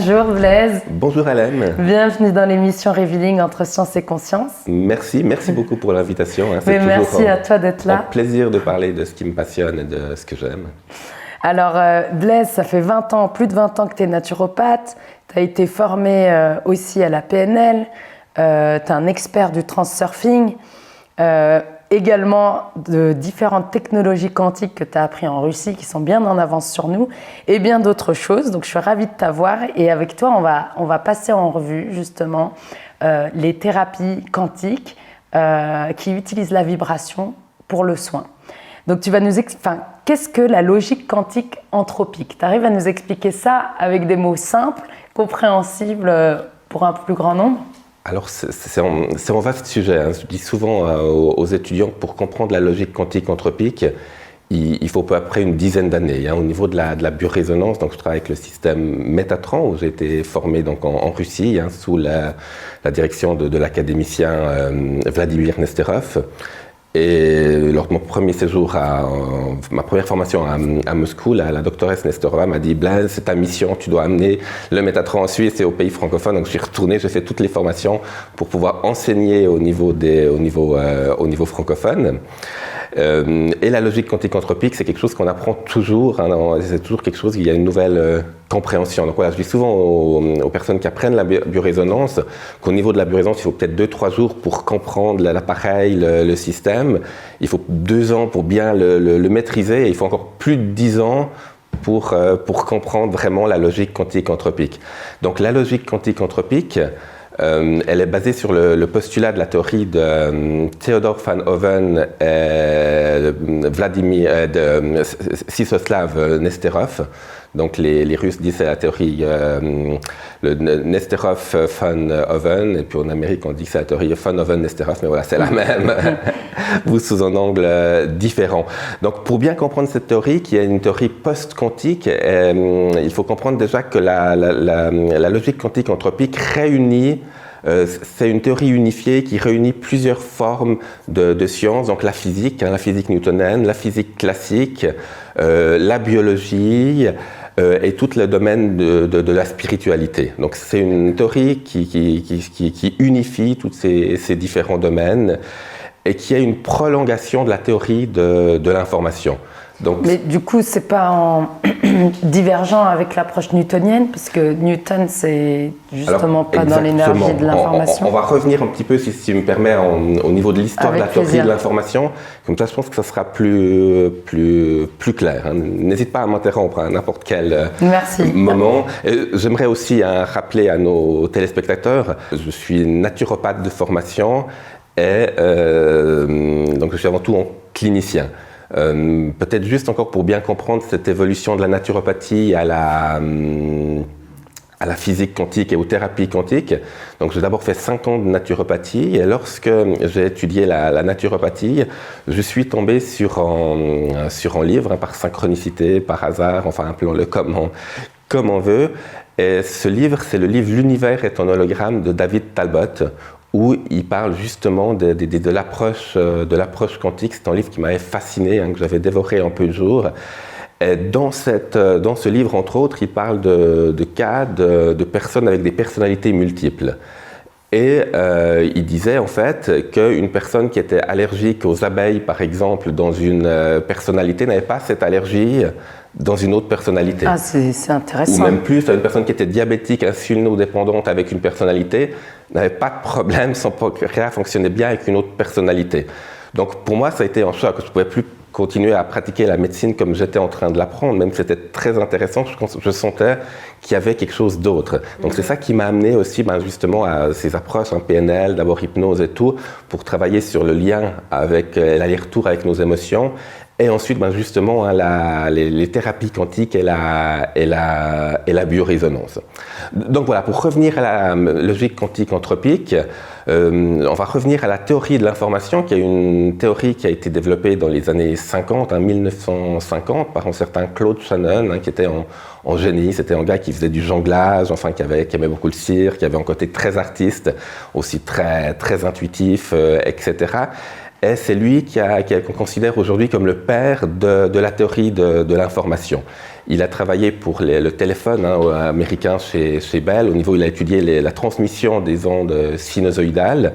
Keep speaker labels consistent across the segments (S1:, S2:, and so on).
S1: Bonjour Blaise.
S2: Bonjour Hélène.
S1: Bienvenue dans l'émission Revealing entre science et conscience.
S2: Merci beaucoup pour l'invitation.
S1: C'est merci à toi d'être là.
S2: Un plaisir de parler de ce qui me passionne et de ce que j'aime.
S1: Alors Blaise, ça fait plus de 20 ans que tu es naturopathe. Tu as été formé aussi à la PNL. Tu es un expert du transurfing. Également de différentes technologies quantiques que tu as appris en Russie qui sont bien en avance sur nous et bien d'autres choses. Donc je suis ravie de t'avoir et avec toi on va passer en revue justement les thérapies quantiques qui utilisent la vibration pour le soin. Donc tu vas nous expliquer qu'est-ce que la logique quantique anthropique. Tu arrives à nous expliquer ça avec des mots simples, compréhensibles pour un plus grand nombre?
S2: Alors c'est un vaste sujet. Je dis souvent aux étudiants que pour comprendre la logique quantique anthropique, il faut peu après une dizaine d'années. Au niveau de la biorésonance, donc je travaille avec le système Métatron où j'ai été formé donc en Russie sous la direction de l'académicien Vladimir Nesterov. Et lors de mon premier séjour, ma première formation à Moscou, la doctoresse Nesterova m'a dit « Blaise, c'est ta mission, tu dois amener le Métatron en Suisse et aux pays francophones ». Donc je suis retourné, j'ai fait toutes les formations pour pouvoir enseigner au niveau francophone. Et la logique quantique anthropique, c'est quelque chose qu'on apprend toujours. C'est toujours quelque chose, il y a une nouvelle compréhension. Donc voilà, je dis souvent aux personnes qui apprennent la biorésonance qu'au niveau de la biorésonance, il faut peut-être 2-3 jours pour comprendre l'appareil, le système. Il faut 2 ans pour bien le maîtriser et il faut encore plus de 10 ans pour comprendre vraiment la logique quantique anthropique. Donc la logique quantique anthropique, elle est basée sur le postulat de la théorie de Theodor van Hoven et de Sisoslav Nesterov. Donc les Russes disent c'est la théorie le Nesterov van Hoven, et puis en Amérique on dit que c'est la théorie van Hoven-Nesterov, mais voilà, c'est la même, vous sous un angle différent. Donc pour bien comprendre cette théorie, qui est une théorie post-quantique, il faut comprendre déjà que la logique quantique anthropique réunit c'est une théorie unifiée qui réunit plusieurs formes de sciences, donc la physique newtonienne, la physique classique, la biologie et tout le domaine de la spiritualité. Donc c'est une théorie qui unifie tous ces différents domaines et qui est une prolongation de la théorie de l'information. Donc,
S1: mais du coup, c'est pas divergent avec l'approche newtonienne, parce que Newton, c'est justement pas dans l'énergie de l'information.
S2: On va revenir un petit peu, si tu me permets, au niveau de l'histoire de la théorie de l'information. Comme ça, je pense que ça sera plus clair. N'hésite pas à m'interrompre à n'importe quel moment. J'aimerais aussi rappeler à nos téléspectateurs, je suis naturopathe de formation et donc je suis avant tout un clinicien. Peut-être juste encore pour bien comprendre cette évolution de la naturopathie à la physique quantique et aux thérapies quantiques. Donc j'ai d'abord fait 5 ans de naturopathie et lorsque j'ai étudié la naturopathie, je suis tombé sur un livre par synchronicité, par hasard, enfin appelons-le comme on veut. Et ce livre, c'est le livre « L'univers est un hologramme » de David Talbot, où il parle justement de l'approche quantique. C'est un livre qui m'avait fasciné, que j'avais dévoré en peu de jours. Et dans ce livre, entre autres, il parle de cas de personnes avec des personnalités multiples. Et il disait en fait qu'une personne qui était allergique aux abeilles, par exemple, dans une personnalité, n'avait pas cette allergie dans une autre personnalité.
S1: Ah, c'est intéressant.
S2: Ou même plus, une personne qui était diabétique, insulinodépendante avec une personnalité, n'avait pas de problème, son pancréas fonctionnait bien avec une autre personnalité. Donc pour moi, ça a été un choc. Je ne pouvais plus continuer à pratiquer la médecine comme j'étais en train de l'apprendre, même si c'était très intéressant, je sentais qu'il y avait quelque chose d'autre. Donc c'est ça qui m'a amené aussi justement à ces approches en PNL, d'abord hypnose et tout, pour travailler sur le lien avec l'aller-retour avec nos émotions. Et ensuite, justement, les thérapies quantiques et la biorésonance. Donc voilà, pour revenir à la logique quantique anthropique, on va revenir à la théorie de l'information, qui est une théorie qui a été développée dans les années 50, 1950, par un certain Claude Shannon, qui était en génie. C'était un gars qui faisait du jonglage, qui aimait beaucoup le cirque, qui avait un côté très artiste, aussi très, très intuitif, etc. Et c'est lui qu'on considère aujourd'hui comme le père de la théorie de l'information. Il a travaillé pour le téléphone américain chez Bell. Au niveau, il a étudié la transmission des ondes sinusoïdales.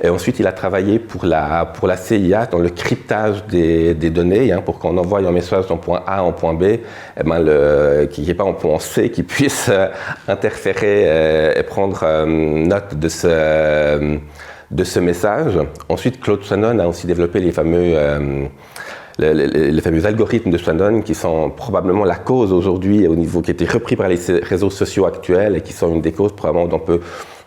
S2: Et ensuite, il a travaillé pour la CIA dans le cryptage des données, pour qu'on envoie un message d'un point A en point B, qui n'est pas en point C, qui puisse interférer et prendre note de ce message. Ensuite, Claude Shannon a aussi développé les fameux algorithmes de Shannon qui sont probablement la cause aujourd'hui au niveau qui a été repris par les réseaux sociaux actuels et qui sont une des causes probablement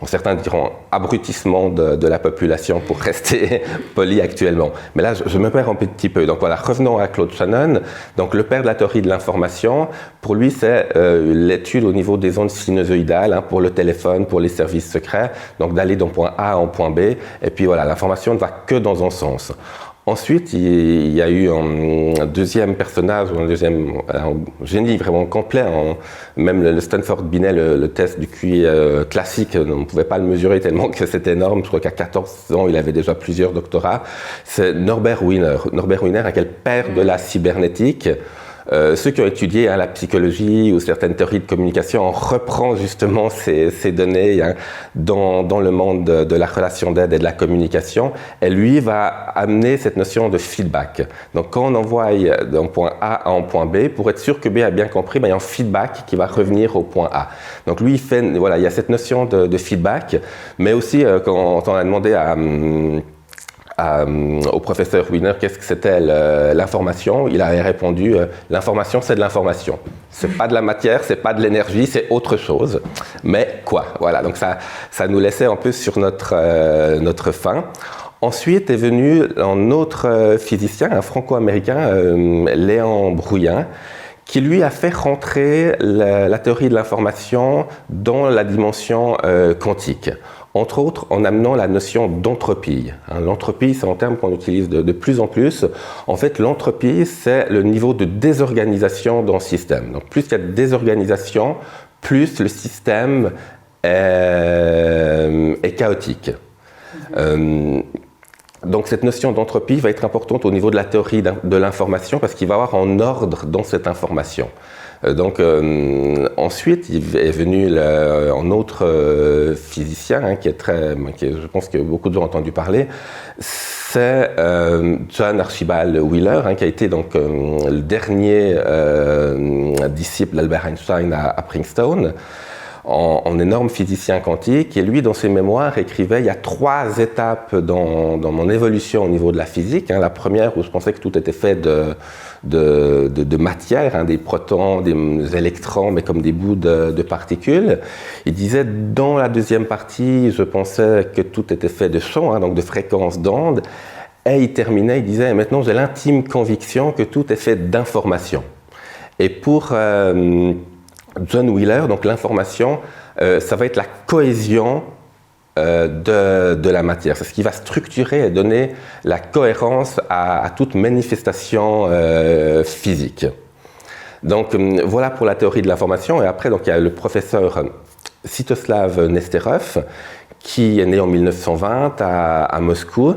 S2: certains diront abrutissement de la population pour rester poli actuellement. Mais là, je me perds un petit peu. Donc voilà, revenons à Claude Shannon. Donc le père de la théorie de l'information, pour lui, c'est l'étude au niveau des ondes sinusoïdales pour le téléphone, pour les services secrets. Donc d'aller d'un point A en point B. Et puis voilà, l'information ne va que dans un sens. Ensuite, il y a eu un deuxième personnage, un génie vraiment complet. Même le Stanford Binet, le test du QI classique, on ne pouvait pas le mesurer tellement que c'était énorme. Je crois qu'à 14 ans, il avait déjà plusieurs doctorats. C'est Norbert Wiener. Norbert Wiener, quel père de la cybernétique. Ceux qui ont étudié la psychologie ou certaines théories de communication, on reprend justement ces données dans le monde de la relation d'aide et de la communication. Et lui va amener cette notion de feedback. Donc quand on envoie d'un point A à un point B, pour être sûr que B a bien compris, il y a un feedback qui va revenir au point A. Donc lui, il y a cette notion de feedback, mais aussi quand on a demandé au professeur Wiener qu'est-ce que c'était l'information, il a répondu l'information c'est de l'information. C'est pas de la matière, c'est pas de l'énergie, c'est autre chose. Mais quoi? Voilà, donc ça nous laissait un peu sur notre faim. Ensuite est venu un autre physicien, un franco-américain, Léon Brouillin, qui lui a fait rentrer la théorie de l'information dans la dimension quantique. Entre autres, en amenant la notion d'entropie. L'entropie, c'est un terme qu'on utilise de plus en plus. En fait, l'entropie, c'est le niveau de désorganisation d'un système. Donc, plus il y a de désorganisation, plus le système est chaotique. Donc, cette notion d'entropie va être importante au niveau de la théorie de l'information parce qu'il va y avoir un ordre dans cette information. Donc ensuite, il est venu un autre physicien je pense que beaucoup de gens ont entendu parler, c'est John Archibald Wheeler, qui a été donc le dernier disciple d'Albert Einstein à Princeton. En énorme physicien quantique, et lui, dans ses mémoires, écrivait il y a 3 étapes dans mon évolution au niveau de la physique. La première, où je pensais que tout était fait de matière, des protons, des électrons, mais comme des bouts de particules. Il disait, dans la deuxième partie, je pensais que tout était fait de son, donc de fréquences d'ondes. Et il terminait, il disait, maintenant j'ai l'intime conviction que tout est fait d'informations. Et pour John Wheeler, donc l'information, ça va être la cohésion de la matière. C'est ce qui va structurer et donner la cohérence à toute manifestation physique. Donc voilà pour la théorie de l'information. Et après, donc, il y a le professeur Sviatoslav Nesterov, qui est né en 1920 à Moscou,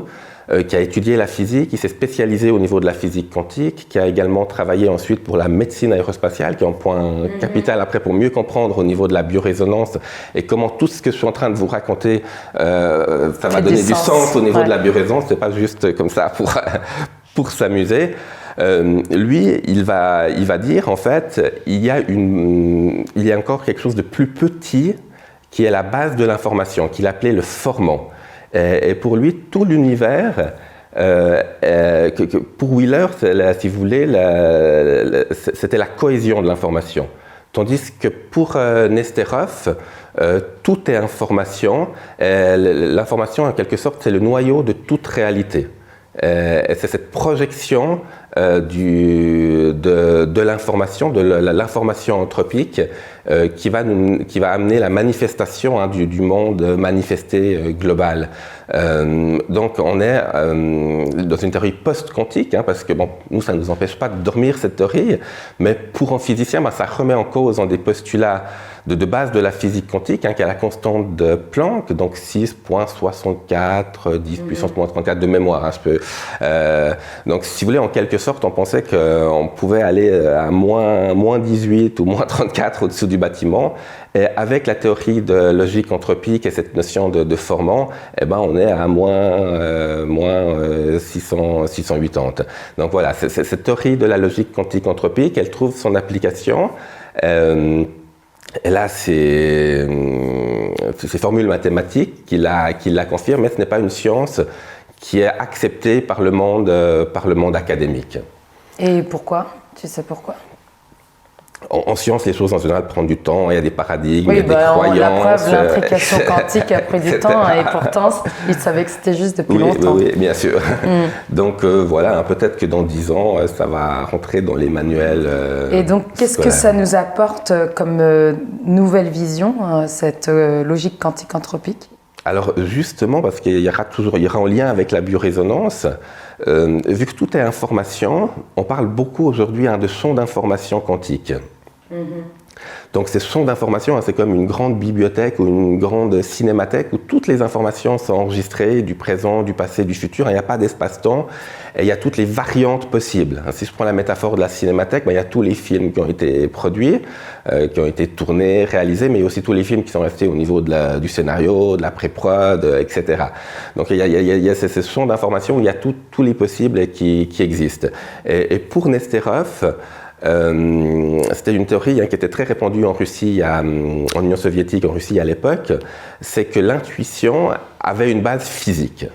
S2: qui a étudié la physique, qui s'est spécialisé au niveau de la physique quantique, qui a également travaillé ensuite pour la médecine aérospatiale, qui est un point capital après pour mieux comprendre au niveau de la biorésonance et comment tout ce que je suis en train de vous raconter, ça va donner du sens au niveau de la biorésonance, c'est pas juste comme ça pour s'amuser. Lui, il va dire en fait, il y a encore quelque chose de plus petit qui est la base de l'information, qu'il appelait le formant. Et pour lui, tout l'univers, pour Wheeler, si vous voulez, c'était la cohésion de l'information. Tandis que pour Nesterov, tout est information. L'information, en quelque sorte, c'est le noyau de toute réalité. Et c'est cette projection de l'information, de l'information anthropique, qui va amener la manifestation du monde manifesté global. Donc on est dans une théorie post-quantique, parce que nous ça ne nous empêche pas de dormir cette théorie, mais pour un physicien, ça remet en cause des postulats de base de la physique quantique, qui est la constante de Planck, donc 6,64, 10 puissance moins 34 de mémoire. Donc si vous voulez, en quelque sorte, on pensait qu'on pouvait aller à moins 18 ou moins 34 au-dessous du bâtiment. Et avec la théorie de logique anthropique et cette notion de formant, on est à moins 680. Donc voilà, cette théorie de la logique quantique anthropique, elle trouve son application. Et là, c'est ces formules mathématiques qui la confirment, mais ce n'est pas une science qui est acceptée par le monde académique.
S1: Et pourquoi? Tu sais pourquoi?
S2: En science, les choses en général prennent du temps, il y a des paradigmes,
S1: oui,
S2: il y a des croyances.
S1: La preuve, l'intrication quantique a pris du temps et pourtant, ils savaient que c'était juste depuis longtemps.
S2: Oui, bien sûr. Donc voilà, peut-être que dans 10 ans, ça va rentrer dans les manuels.
S1: Et donc, qu'est-ce que ça nous apporte comme nouvelle vision, cette logique quantique anthropique?
S2: Alors justement, parce qu'il y aura en lien avec la biorésonance, vu que tout est information, on parle beaucoup aujourd'hui de champs d'information quantique. Donc ces champs d'information, c'est comme une grande bibliothèque ou une grande cinémathèque où toutes les informations sont enregistrées du présent, du passé, du futur. Il n'y a pas d'espace-temps et il y a toutes les variantes possibles. Si je prends la métaphore de la cinémathèque, il y a tous les films qui ont été produits, qui ont été tournés, réalisés, mais il y a aussi tous les films qui sont restés au niveau du scénario, de la pré-prod, etc. Donc il y a ces champs d'information où il y a tous les possibles qui existent. Et pour Nesterov, c'était une théorie qui était très répandue en Russie, en Union soviétique, en Russie à l'époque, c'est que l'intuition avait une base physique.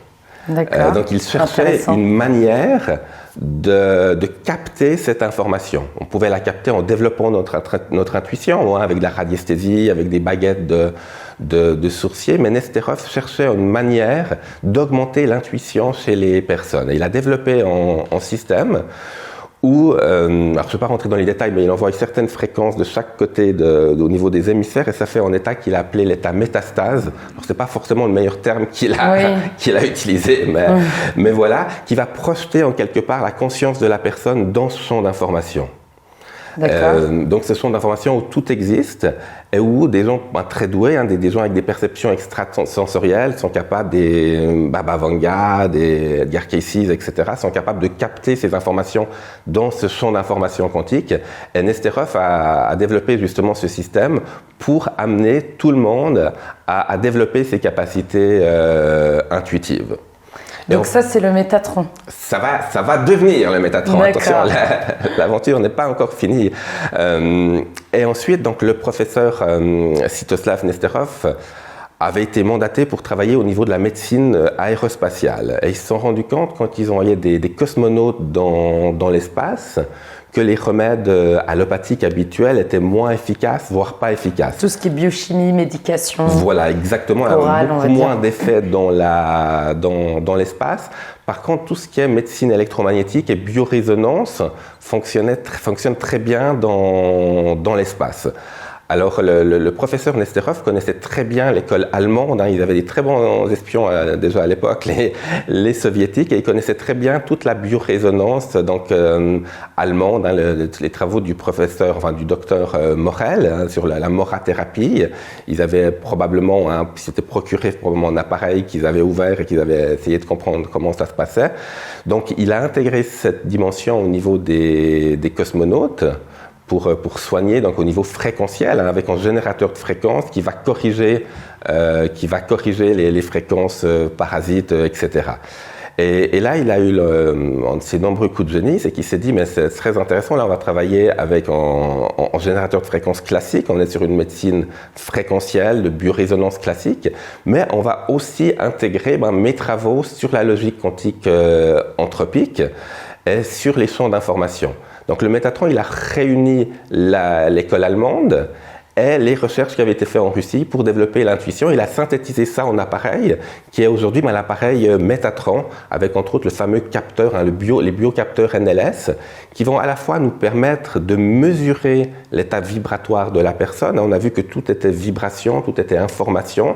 S2: Donc il cherchait une manière de capter cette information. On pouvait la capter en développant notre intuition, avec de la radiesthésie, avec des baguettes de sourcier, mais Nesterov cherchait une manière d'augmenter l'intuition chez les personnes. Et il a développé un système où, alors je ne vais pas rentrer dans les détails, mais il envoie certaines fréquences de chaque côté au niveau des hémisphères et ça fait un état qu'il a appelé l'état métastase. Alors c'est pas forcément le meilleur terme qu'il a utilisé, mais voilà, qui va projeter en quelque part la conscience de la personne dans ce champ d'information. Donc ce champ d'information où tout existe et où des gens très doués, des gens avec des perceptions extrasensorielles sont capables, des Baba Vanga, des Edgar Cayce, etc., sont capables de capter ces informations dans ce champ d'information quantique. Et Nesterov a développé justement ce système pour amener tout le monde à développer ses capacités intuitives.
S1: Donc ça, c'est le Métatron.
S2: Ça va devenir le Métatron. Attention, l'aventure n'est pas encore finie. Et ensuite, donc, le professeur Sviatoslav Nesterov avait été mandaté pour travailler au niveau de la médecine aérospatiale. Et ils se sont rendus compte, quand ils ont envoyé des cosmonautes dans l'espace, que les remèdes allopathiques habituels étaient moins efficaces, voire pas efficaces.
S1: Tout ce qui est biochimie, médication.
S2: Voilà, exactement.
S1: Orale,
S2: beaucoup moins d'effets dans l'espace. Par contre, tout ce qui est médecine électromagnétique et biorésonance fonctionne très bien dans l'espace. Alors, le professeur Nesterov connaissait très bien l'école allemande. Ils avaient des très bons espions déjà à l'époque, les soviétiques, et ils connaissaient très bien toute la biorésonance allemande, les travaux du docteur Morel sur la morathérapie. Ils avaient probablement, s'étaient procuré un appareil qu'ils avaient ouvert et qu'ils avaient essayé de comprendre comment ça se passait. Donc, il a intégré cette dimension au niveau des cosmonautes. Pour soigner donc au niveau fréquentiel, avec un générateur de fréquences qui va corriger les fréquences parasites, etc. Et là, il a eu un de ses nombreux coups de génie, c'est qu'il s'est dit, mais c'est très intéressant, là on va travailler avec un générateur de fréquences classique, on est sur une médecine fréquentielle, de biorésonance classique, mais on va aussi intégrer mes travaux sur la logique quantique anthropique et sur les champs d'information. Donc le Métatron, il a réuni l'école allemande et les recherches qui avaient été faites en Russie pour développer l'intuition. Il a synthétisé ça en appareil, qui est aujourd'hui l'appareil Métatron, avec entre autres le fameux capteur, les biocapteurs NLS, qui vont à la fois nous permettre de mesurer l'état vibratoire de la personne. On a vu que tout était vibration, tout était information.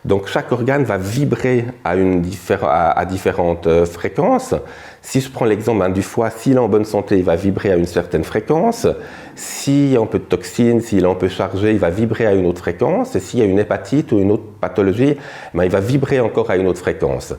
S2: Donc chaque organe va vibrer à différentes fréquences. Si je prends l'exemple du foie, s'il est en bonne santé, il va vibrer à une certaine fréquence. S'il y a un peu de toxines, s'il est un peu chargé, il va vibrer à une autre fréquence. Et s'il y a une hépatite ou une autre pathologie, il va vibrer encore à une autre fréquence.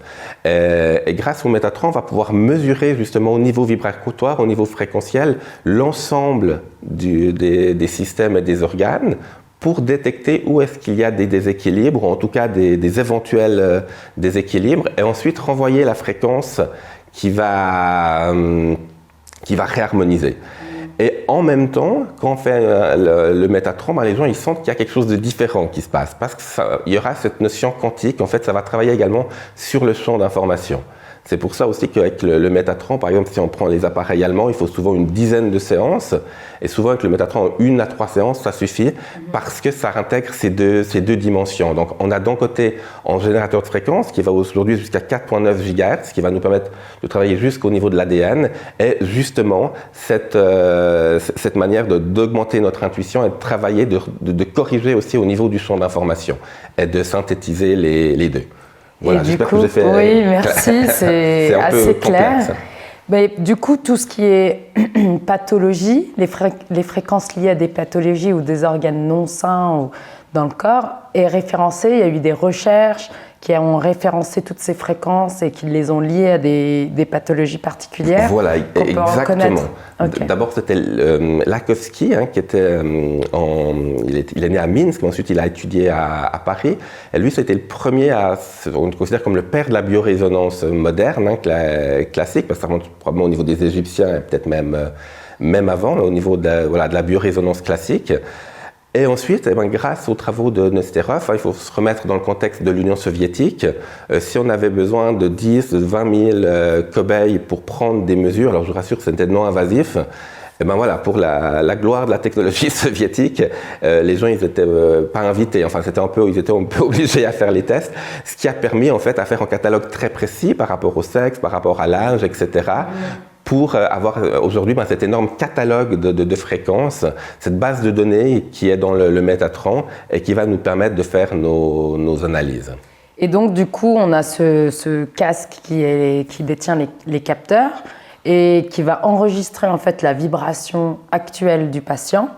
S2: Et grâce au Métatron, on va pouvoir mesurer justement au niveau vibratoire, au niveau fréquentiel, l'ensemble des systèmes et des organes pour détecter où est-ce qu'il y a des déséquilibres, ou en tout cas des éventuels déséquilibres, et ensuite renvoyer la fréquence qui va réharmoniser. Et en même temps, quand on fait le Métatron, les gens ils sentent qu'il y a quelque chose de différent qui se passe, parce qu'il y aura cette notion quantique. En fait, ça va travailler également sur le champ d'information. C'est pour ça aussi qu'avec le Métatron, par exemple, si on prend les appareils allemands, il faut souvent une dizaine de séances. Et souvent, avec le Métatron, 1 à 3 séances, ça suffit parce que ça intègre ces deux dimensions. Donc, on a d'un côté un générateur de fréquence qui va aujourd'hui jusqu'à 4,9 GHz, qui va nous permettre de travailler jusqu'au niveau de l'ADN. Et justement, cette manière d'augmenter notre intuition et de travailler, de corriger aussi au niveau du champ d'information et de synthétiser les deux. Voilà,
S1: j'espère que j'ai fait. Oui, merci, c'est assez clair. Mais du coup, tout ce qui est pathologie, les fréquences liées à des pathologies ou des organes non sains ou dans le corps est référencé. Il y a eu des recherches qui ont référencé toutes ces fréquences et qui les ont liées à des pathologies particulières.
S2: Voilà, exactement. Okay. D'abord, c'était Lakhovsky, qui était il est né à Minsk, mais ensuite il a étudié à Paris. Et lui, c'était le premier on le considère comme le père de la biorésonance moderne, classique, parce que ça remonte probablement au niveau des Égyptiens et peut-être même avant, au niveau de la biorésonance classique. Et ensuite, grâce aux travaux de Nesterov, il faut se remettre dans le contexte de l'Union soviétique. Si on avait besoin de 10, de 20 000 cobayes pour prendre des mesures, alors je vous rassure que c'était non invasif, pour la gloire de la technologie soviétique, les gens ils étaient pas invités. Enfin, ils étaient un peu obligés à faire les tests, ce qui a permis en fait à faire un catalogue très précis par rapport au sexe, par rapport à l'âge, etc. Pour avoir aujourd'hui cet énorme catalogue de fréquences, cette base de données qui est dans le Métatron et qui va nous permettre de faire nos analyses.
S1: Et donc, du coup, on a ce casque qui détient les capteurs et qui va enregistrer en fait la vibration actuelle du patient.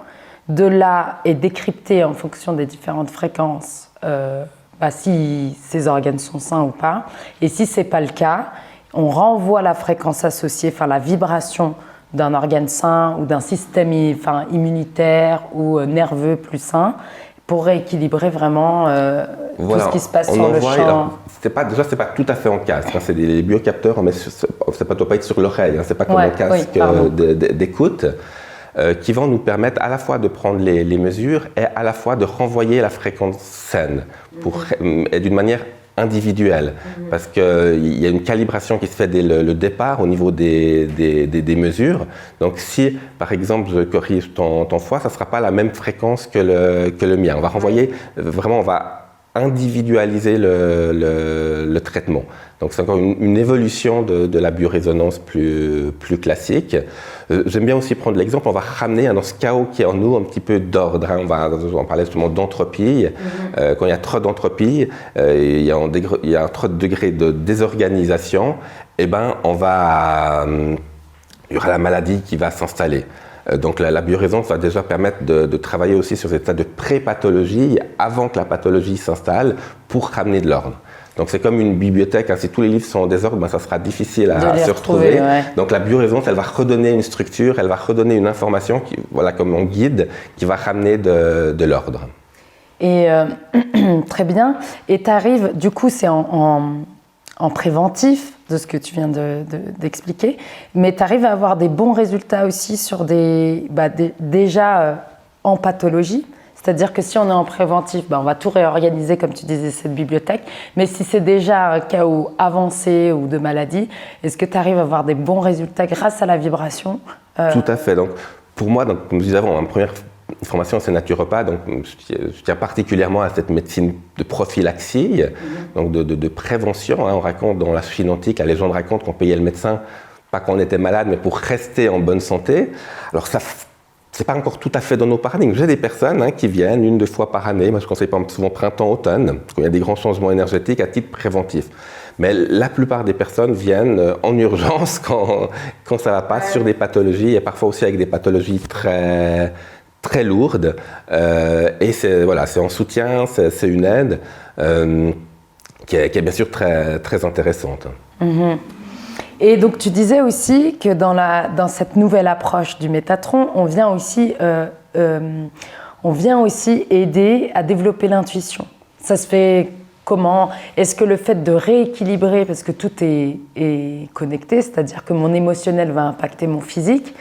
S1: De là, est décrypté en fonction des différentes fréquences si ces organes sont sains ou pas. Et si ce n'est pas le cas, on renvoie la fréquence associée, la vibration d'un organe sain ou d'un système immunitaire ou nerveux plus sain pour rééquilibrer vraiment tout ce qui se passe sur le champ.
S2: C'est pas tout à fait en casque, c'est des biocapteurs, mais ça ne doit pas être sur l'oreille, c'est pas comme un casque d'écoute. Qui vont nous permettre à la fois de prendre les mesures et à la fois de renvoyer la fréquence saine et d'une manière individuelle, parce qu'il y a une calibration qui se fait dès le départ au niveau des mesures. Donc si, par exemple, je corrige ton foie, ça ne sera pas la même fréquence que le mien. On va renvoyer, vraiment, on va individualiser le traitement. Donc c'est encore une évolution de la biorésonance plus classique. J'aime bien aussi prendre l'exemple, on va ramener dans ce chaos qui est en nous un petit peu d'ordre. On parlait justement d'entropie. Quand il y a trop d'entropie, il y a un trop de degré de désorganisation, il y aura la maladie qui va s'installer. Donc la biorésonance va déjà permettre de travailler aussi sur cet état de pré-pathologie avant que la pathologie s'installe pour ramener de l'ordre. Donc c'est comme une bibliothèque, si tous les livres sont en désordre, ça sera difficile à se retrouver. Ouais. Donc la biorésonance, elle va redonner une structure, elle va redonner une information, comme un guide, qui va ramener de l'ordre.
S1: Et très bien. Et tu arrives, du coup c'est en préventif de ce que tu viens d'expliquer, mais tu arrives à avoir des bons résultats aussi sur déjà en pathologie. C'est-à-dire que si on est en préventif, on va tout réorganiser, comme tu disais, cette bibliothèque. Mais si c'est déjà un cas avancé ou de maladie, est-ce que tu arrives à avoir des bons résultats grâce à la vibration
S2: Tout à fait. Donc, pour moi, comme je disais avant, formation, c'est naturopathe, donc je tiens particulièrement à cette médecine de prophylaxie, donc de prévention. On raconte dans la Chine antique, la légende raconte qu'on payait le médecin, pas quand on était malade, mais pour rester en bonne santé. Alors ça, c'est pas encore tout à fait dans nos paradigmes. J'ai des personnes qui viennent 1-2 fois par année, moi je conseille souvent printemps-automne, parce qu'il y a des grands changements énergétiques à titre préventif. Mais la plupart des personnes viennent en urgence quand ça va pas, sur des pathologies, et parfois aussi avec des pathologies très lourdes. Et c'est en soutien, c'est une aide qui est bien sûr très intéressante. Mm-hmm.
S1: Et donc tu disais aussi que dans cette nouvelle approche du Métatron, on vient aussi aider à développer l'intuition. Ça se fait comment? Est-ce que le fait de rééquilibrer, parce que tout est connecté, c'est-à-dire que mon émotionnel va impacter mon physique,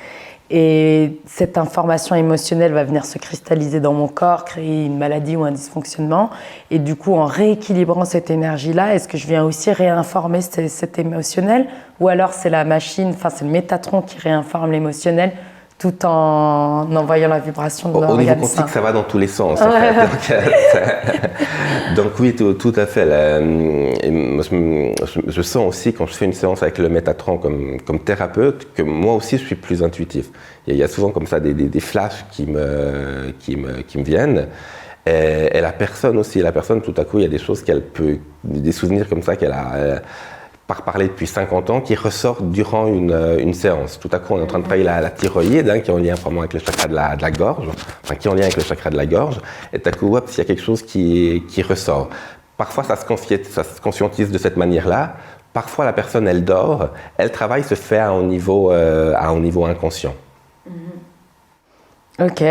S1: et cette information émotionnelle va venir se cristalliser dans mon corps, créer une maladie ou un dysfonctionnement. Et du coup, en rééquilibrant cette énergie-là, est-ce que je viens aussi réinformer cet émotionnel? Ou alors c'est la machine, c'est le Métatron qui réinforme l'émotionnel tout en envoyant la vibration de l'organe.
S2: Au niveau quantique, ça va dans tous les sens. En fait. Donc oui, tout à fait. Je sens aussi quand je fais une séance avec le Métatron comme thérapeute que moi aussi je suis plus intuitif. Il y a souvent comme ça des flashs qui me viennent. Et la personne tout à coup, il y a des choses des souvenirs comme ça qu'elle a parler depuis 50 ans, qui ressortent durant une séance. Tout à coup, on est en train de travailler la thyroïde, qui est en lien vraiment avec le chakra de la gorge, qui est en lien avec le chakra de la gorge, et tout à coup, il y a quelque chose qui ressort. Parfois, ça se conscientise de cette manière-là. Parfois, la personne, elle dort, elle travaille, se fait à un niveau inconscient.
S1: Ok,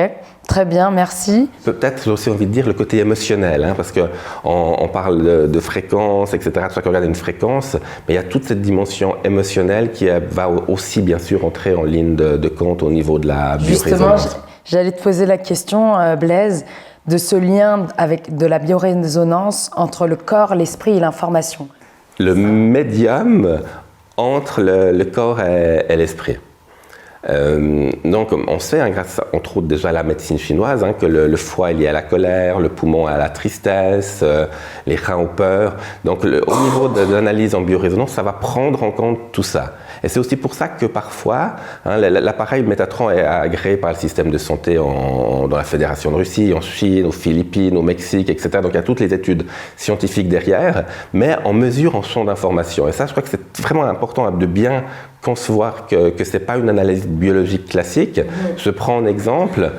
S1: très bien, merci.
S2: Peut-être, j'ai aussi envie de dire le côté émotionnel, parce qu'on parle de fréquence, etc. Chacun regarde une fréquence, mais il y a toute cette dimension émotionnelle qui va aussi, bien sûr, entrer en ligne de compte au niveau de la biorésonance.
S1: Justement, j'allais te poser la question, Blaise, de ce lien de la biorésonance entre le corps, l'esprit et l'information.
S2: Le médium entre le corps et l'esprit. Donc on sait, grâce entre autres déjà à la médecine chinoise, que le foie est lié à la colère, le poumon à la tristesse, les reins aux peurs. Donc au niveau de l'analyse en biorésonance, ça va prendre en compte tout ça. Et c'est aussi pour ça que parfois, l'appareil Métatron est agréé par le système de santé dans la Fédération de Russie, en Chine, aux Philippines, au Mexique, etc. Donc il y a toutes les études scientifiques derrière, mais en mesure en champ d'information. Et ça, je crois que c'est vraiment important de bien concevoir que ce n'est pas une analyse biologique classique. Je prends un exemple.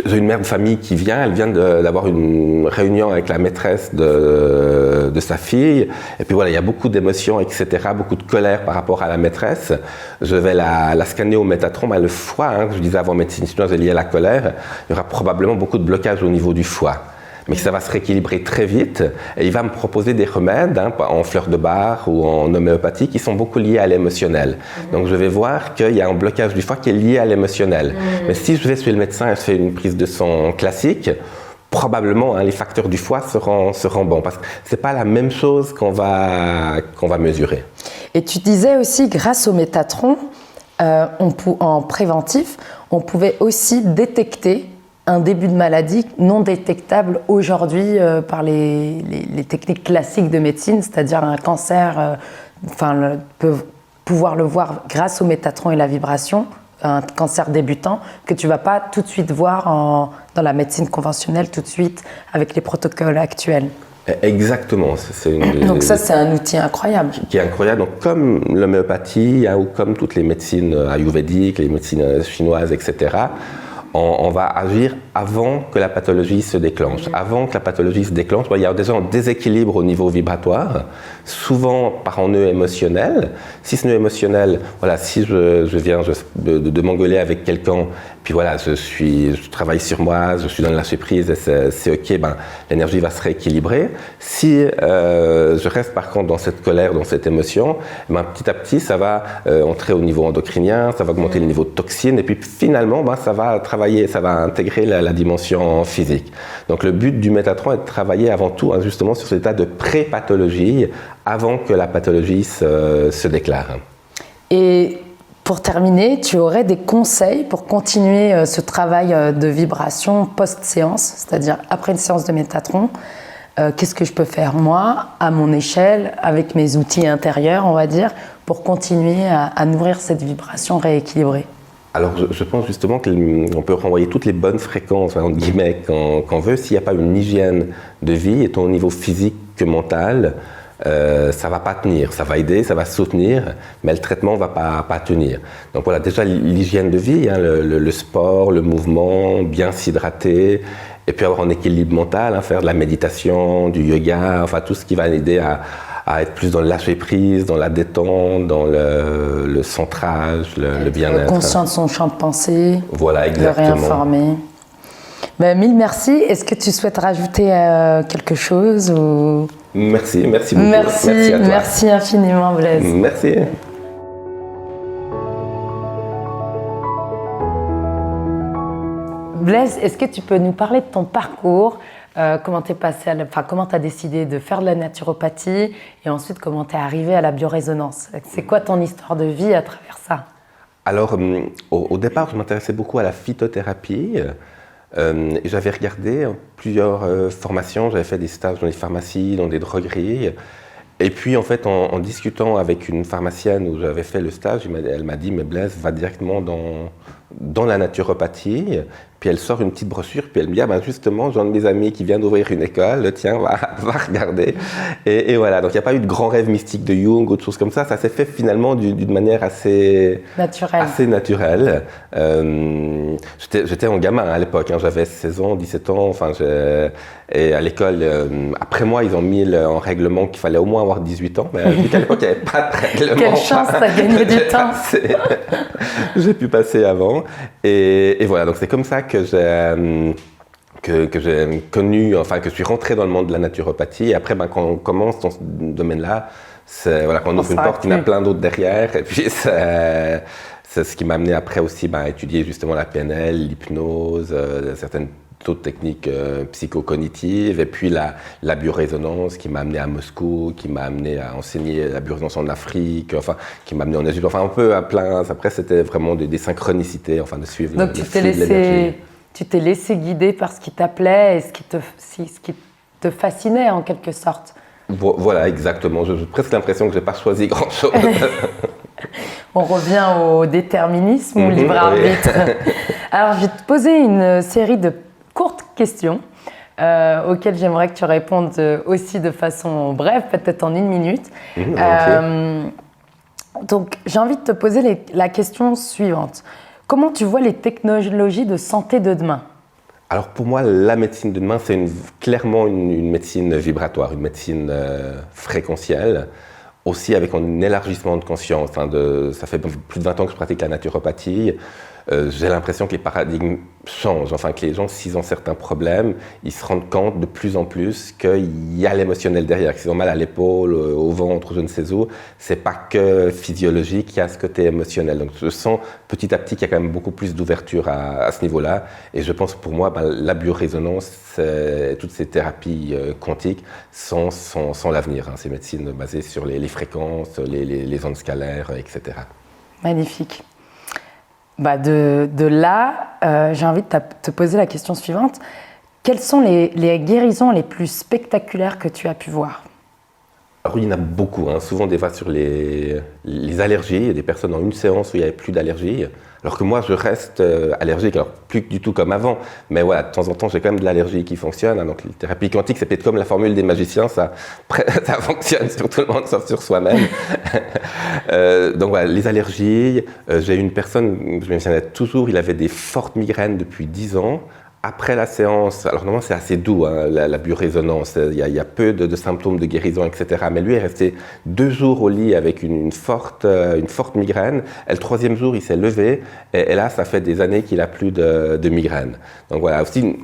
S2: J'ai une mère de famille qui vient d'avoir une réunion avec la maîtresse de sa fille, et puis voilà, il y a beaucoup d'émotions, etc., beaucoup de colère par rapport à la maîtresse. Je vais la scanner au Métatron, le foie, que je disais avant, médecine chinoise est liée à la colère, il y aura probablement beaucoup de blocages au niveau du foie. Mais ça va se rééquilibrer très vite, et il va me proposer des remèdes en fleurs de bar ou en homéopathie qui sont beaucoup liés à l'émotionnel. Donc je vais voir qu'il y a un blocage du foie qui est lié à l'émotionnel. Mais si je vais chez le médecin et je fais une prise de sang classique, probablement les facteurs du foie seront bons, parce que c'est pas la même chose qu'on va mesurer.
S1: Et tu disais aussi, grâce au Métatron, en préventif, on pouvait aussi détecter un début de maladie non détectable aujourd'hui par les techniques classiques de médecine, c'est-à-dire un cancer, pouvoir le voir grâce au Métatron et la vibration, un cancer débutant, que tu ne vas pas tout de suite voir dans la médecine conventionnelle, tout de suite, avec les protocoles actuels.
S2: Exactement.
S1: Donc ça, c'est un outil incroyable.
S2: Qui est incroyable. Donc, comme l'homéopathie ou comme toutes les médecines ayurvédiques, les médecines chinoises, etc., on va agir avant que la pathologie se déclenche. Avant que la pathologie se déclenche, il y a déjà un déséquilibre au niveau vibratoire, souvent par un nœud émotionnel. Si ce nœud émotionnel, si je viens de m'engueuler avec quelqu'un, puis je travaille sur moi, je suis dans le lâcher prise, et c'est ok, l'énergie va se rééquilibrer. Si je reste par contre dans cette colère, dans cette émotion, petit à petit, ça va entrer au niveau endocrinien, ça va augmenter le niveau de toxines, et puis finalement, ça va travailler, ça va intégrer la dimension physique. Donc le but du Métatron est de travailler avant tout justement sur cet état de pré-pathologie avant que la pathologie se déclare.
S1: Et Pour terminer, tu aurais des conseils pour continuer ce travail de vibration post-séance, c'est-à-dire après une séance de Métatron. Qu'est-ce que je peux faire moi, à mon échelle, avec mes outils intérieurs, on va dire, pour continuer à nourrir cette vibration rééquilibrée?
S2: Alors, je pense justement qu'on peut renvoyer toutes les bonnes fréquences, entre guillemets, qu'on veut. S'il n'y a pas une hygiène de vie, tant au niveau physique que mental, ça ne va pas tenir. Ça va aider, ça va soutenir, mais le traitement ne va pas tenir. Donc voilà, déjà l'hygiène de vie, hein, le sport, le mouvement, bien s'hydrater, et puis avoir un équilibre mental, hein, faire de la méditation, du yoga, enfin tout ce qui va aider à être plus dans le lâcher-prise, dans la détente, dans le centrage, le bien-être.
S1: Conscient de son champ de pensée,
S2: voilà, exactement.
S1: Le réinformer. Ben, mille merci. Est-ce que tu souhaites rajouter quelque chose ou...
S2: Merci beaucoup.
S1: Merci à toi. Merci infiniment, Blaise.
S2: Merci.
S1: Blaise, est-ce que tu peux nous parler de ton parcours? Comment tu as décidé de faire de la naturopathie et ensuite comment tu es arrivé à la biorésonance? C'est quoi ton histoire de vie à travers ça?
S2: Alors, au départ, je m'intéressais beaucoup à la phytothérapie. J'avais regardé plusieurs formations, j'avais fait des stages dans des pharmacies, dans des drogueries. Et puis, en fait, en discutant avec une pharmacienne où j'avais fait le stage, elle m'a dit « Mais Blaise, va directement dans la naturopathie ». Puis elle sort une petite brochure, puis elle me dit « Ah ben justement, j'ai un de mes amis qui vient d'ouvrir une école, tiens, va regarder ». Et voilà, donc il n'y a pas eu de grand rêve mystique de Jung ou de choses comme ça. Ça s'est fait finalement d'une manière assez naturelle. J'étais un gamin à l'époque, hein, j'avais 16 ans, 17 ans, et à l'école, après moi, ils ont mis en règlement qu'il fallait au moins avoir 18 ans, mais vu qu'à l'époque, il n'y avait pas de règlement.
S1: Quelle chance, ça gagnait du temps.
S2: J'ai pu passer avant. Et voilà, donc c'est comme ça que j'ai connu, enfin que je suis rentré dans le monde de la naturopathie. Et après, quand on commence dans ce domaine-là, voilà, quand on ouvre une porte, il y en a plein d'autres derrière. Et puis c'est ce qui m'a amené après aussi à étudier justement la PNL, l'hypnose, certaines d'autres techniques psychocognitives, et puis la biorésonance qui m'a amené à Moscou, qui m'a amené à enseigner la biorésonance en Afrique, enfin qui m'a amené en Égypte, enfin un peu à plein. Après c'était vraiment des synchronicités, enfin de suivre.
S1: Donc tu t'es laissé guider par ce qui t'appelait et ce qui te fascinait en quelque sorte.
S2: Voilà, exactement. J'ai presque l'impression que j'ai pas choisi grand-chose.
S1: On revient au déterminisme ou libre arbitre. Alors je vais te poser une série de courtes questions auxquelles j'aimerais que tu répondes aussi de façon brève, peut-être en 1 minute. Donc, j'ai envie de te poser la question suivante. Comment tu vois les technologies de santé de demain?
S2: Alors pour moi, la médecine de demain, c'est clairement une médecine vibratoire, une médecine fréquentielle, aussi avec un élargissement de conscience. Ça fait plus de 20 ans que je pratique la naturopathie. J'ai l'impression que les paradigmes changent, enfin que les gens, s'ils ont certains problèmes, ils se rendent compte de plus en plus qu'il y a l'émotionnel derrière, que s'ils ont mal à l'épaule, au ventre, je ne sais où, c'est pas que physiologique, il y a ce côté émotionnel. Donc je sens petit à petit qu'il y a quand même beaucoup plus d'ouverture à ce niveau-là, et je pense pour moi, la biorésonance, toutes ces thérapies quantiques sont l'avenir, hein, ces médecines basées sur les fréquences, les ondes scalaires, etc.
S1: Magnifique. De là, j'ai envie de te poser la question suivante. Quelles sont les guérisons les plus spectaculaires que tu as pu voir?
S2: Alors, il y en a beaucoup, hein. Souvent des fois sur les allergies. Il y a des personnes dans une séance où il n'y avait plus d'allergie, alors que moi je reste allergique, alors plus du tout comme avant, mais voilà, de temps en temps j'ai quand même de l'allergie qui fonctionne, hein. Donc les thérapies quantiques, c'est peut-être comme la formule des magiciens, ça fonctionne sur tout le monde sauf sur soi-même. Donc voilà, les allergies, j'ai une personne, je me souviens toujours, il avait des fortes migraines depuis 10 ans. Après la séance, alors normalement c'est assez doux, hein, la biorésonance, il y a peu de symptômes de guérison, etc. Mais lui est resté 2 jours au lit avec une forte migraine. Et le 3e jour, il s'est levé et là, ça fait des années qu'il n'a plus de migraine. Donc voilà, aussi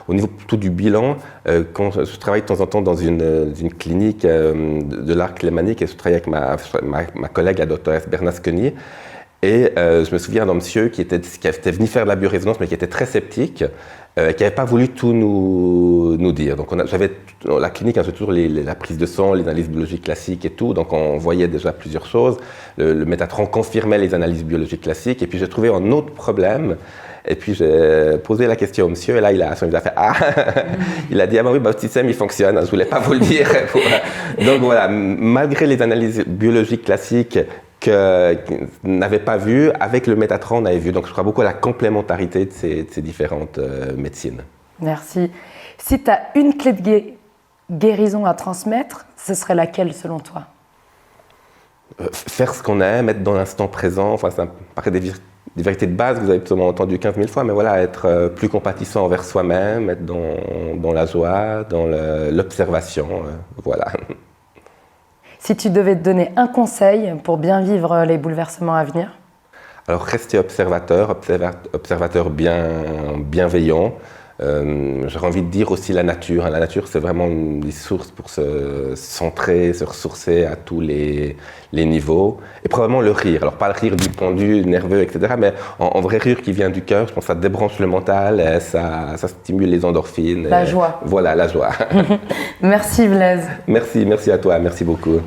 S2: au niveau plutôt du bilan, quand je travaille de temps en temps dans une clinique de l'art lémanique et je travaille avec ma collègue, la Dr. S. Bernasconi. Et je me souviens d'un monsieur qui était venu faire de la biorésonance, mais qui était très sceptique, qui n'avait pas voulu tout nous dire. Donc j'avais la clinique, j'ai toujours la prise de sang, les analyses biologiques classiques et tout, donc on voyait déjà plusieurs choses. Le Métatron confirmait les analyses biologiques classiques, et puis j'ai trouvé un autre problème. Et puis j'ai posé la question au monsieur, et là il a fait ah, il a dit ah ben oui, votre système il fonctionne, je voulais pas vous le dire. Donc voilà, malgré les analyses biologiques classiques que n'avait pas vu, avec le Métatron on avait vu. Donc je crois beaucoup à la complémentarité de ces différentes médecines.
S1: Merci. Si tu as une clé de guérison à transmettre, ce serait laquelle selon toi?
S2: Faire ce qu'on aime, être dans l'instant présent, enfin ça me paraît des vérités de base que vous avez sûrement entendu 15 000 fois, mais voilà, être plus compatissant envers soi-même, être dans la joie, dans l'observation, voilà.
S1: Si tu devais te donner un conseil pour bien vivre les bouleversements à venir?
S2: Alors, rester observateur bienveillant. J'aurais envie de dire aussi la nature. La nature, c'est vraiment une des sources pour se centrer, se ressourcer à tous les niveaux. Et probablement le rire. Alors, pas le rire du pendu, nerveux, etc., mais en vrai rire qui vient du cœur. Je pense que ça débranche le mental, et ça stimule les endorphines.
S1: La joie.
S2: Voilà, la joie.
S1: Merci Blaise.
S2: Merci à toi. Merci beaucoup.